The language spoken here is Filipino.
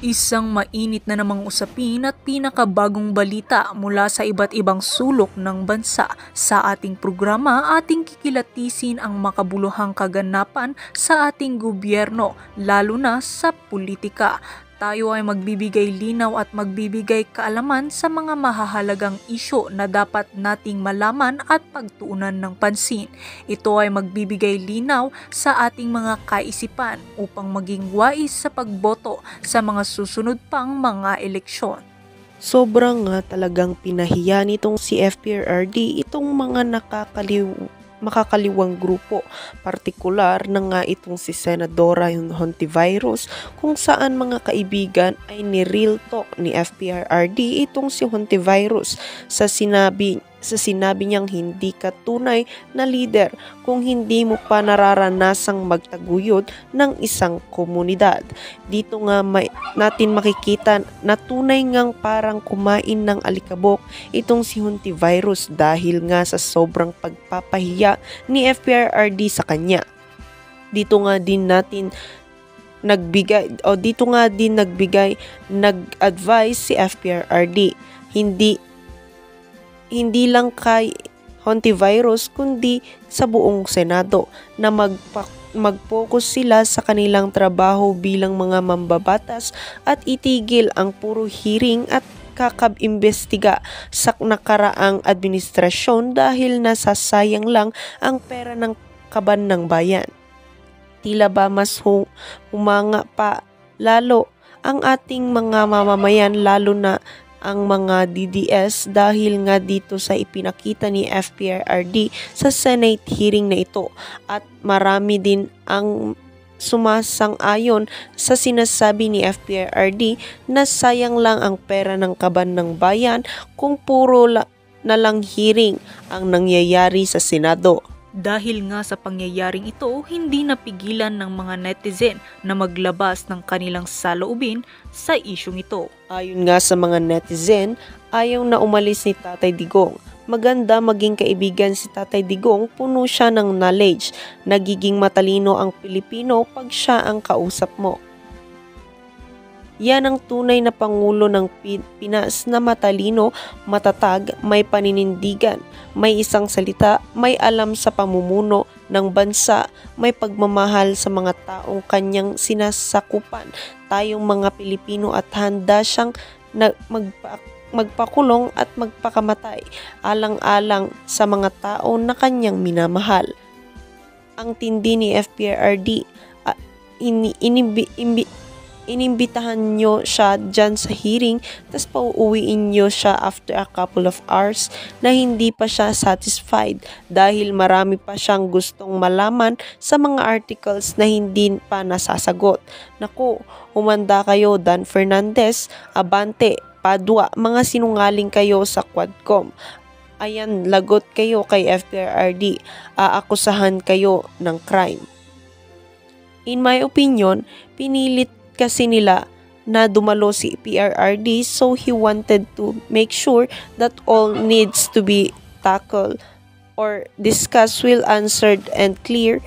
Isang mainit na namang usapin at pinakabagong balita mula sa iba't ibang sulok ng bansa. Sa ating programa, ating kikilatisin ang makabuluhang kaganapan sa ating gobyerno, lalo na sa politika. Tayo ay magbibigay linaw at magbibigay kaalaman sa mga mahahalagang isyu na dapat nating malaman at pagtuunan ng pansin. Ito ay magbibigay linaw sa ating mga kaisipan upang maging wais sa pagboto sa mga susunod pang mga eleksyon. Sobrang nga talagang pinahiya nitong si FPRRD itong mga makakaliwang grupo, partikular na nga itong si Senadora Hontiveros, kung saan mga kaibigan ay ni-real talk ni FPRRD itong si Hontiveros sa sinabi niyang hindi ka tunay na leader kung hindi mo pa nararanasang magtaguyod ng isang komunidad. Dito nga natin makikita na tunay ngang parang kumain ng alikabok itong si Hontiveros dahil nga sa sobrang pagpapahiya ni FPRRD sa kanya. Dito nga din nag-advise si FPRRD hindi lang kay Hontiveros kundi sa buong Senado na mag-focus sila sa kanilang trabaho bilang mga mambabatas at itigil ang puro hearing at kakab-imbestiga sa nakaraang administrasyon dahil nasasayang lang ang pera ng kaban ng bayan. Tila ba mas humanga pa lalo ang ating mga mamamayan, lalo na ang mga DDS, dahil nga dito sa ipinakita ni FPRRD sa Senate hearing na ito, at marami din ang sumasang-ayon sa sinasabi ni FPRRD na sayang lang ang pera ng kaban ng bayan kung puro na lang hearing ang nangyayari sa Senado. Dahil nga sa pangyayaring ito, hindi napigilan ng mga netizen na maglabas ng kanilang saloobin sa isyung ito. Ayon nga sa mga netizen, ayaw na umalis ni Tatay Digong. Maganda maging kaibigan si Tatay Digong, puno siya ng knowledge. Nagiging matalino ang Pilipino pag siya ang kausap mo. Yan ang tunay na Pangulo ng Pinas na matalino, matatag, may paninindigan, may isang salita, may alam sa pamumuno ng bansa, may pagmamahal sa mga taong kanyang sinasakupan, tayong mga Pilipino, at handa siyang magpakulong at magpakamatay alang-alang sa mga tao na kanyang minamahal. Ang tindi ni FPRRD, inimbitahan nyo siya dyan sa hearing, tas pauuwiin nyo siya after a couple of hours na hindi pa siya satisfied dahil marami pa siyang gustong malaman sa mga articles na hindi pa nasasagot. Naku, humanda kayo, Dan Fernandez, Abante, Padua, mga sinungaling kayo sa Quadcom. Ayan, lagot kayo kay FPRRD, aakusahan kayo ng crime. In my opinion, pinilit kasi nila na dumalo si PRRD, so he wanted to make sure that all needs to be tackled or discussed, well answered and clear